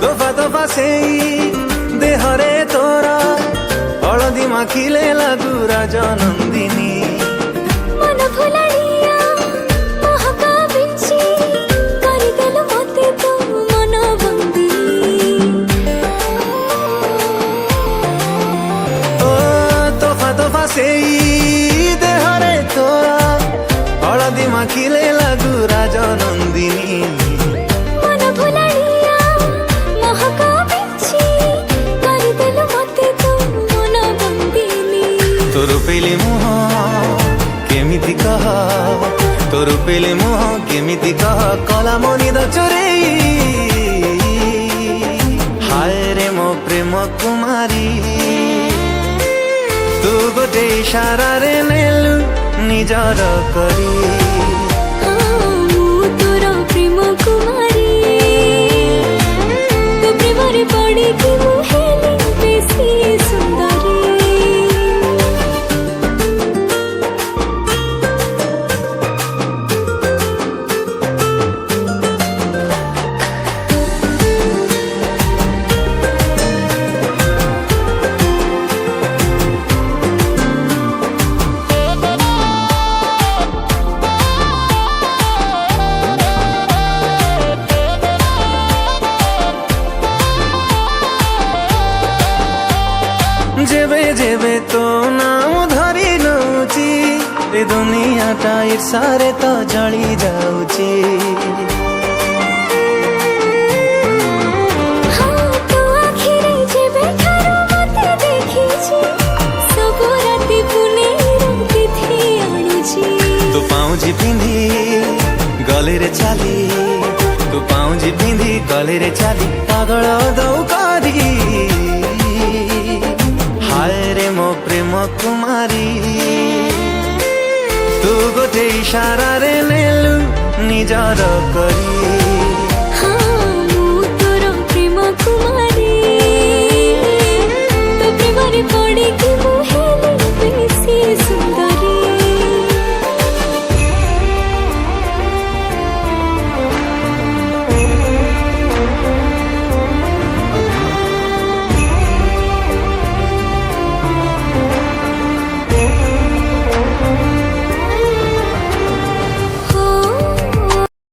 तोफा तोफा से देहरे तोरा हलदी माखिले लागू राजनंदिनी मन भुलाड़िया महका बिंची करिदेलु मते तो मन बंदी ओ तोफा तोफा से देहरे तोरा हलदी माखिले लागू राजनंदिनी मन भुलाड़िया महका बिंची करिदेलु मते तो मन बंदिनी तोर पेले मुह केमिति कह तोर पेले मुह केमिति कह कला मनी द चोरे हाय रे मो प्रेम कुमारी तू गोटे इशारा रे नेलु निजर करी तोर प्रेम कुमारी तो प्रेमरे पड़ी कि मु हेली बेसी सुंदरी जेबे जेबे तो नाम धरी नौची ए दुनियाटा ईर्षारे तो जली जाउची हाँ तो आखिरे जेबे ठारो मते देखिछि सब राति पुने राति थी आणुछि तू पाउजी पिंधी गले रे चाली तू पाउजी पिंधी गले रे चाली पागल दौ करी हाय रे मो प्रेम कुमारी तू गोटे इशारा रे नेलु निजर करी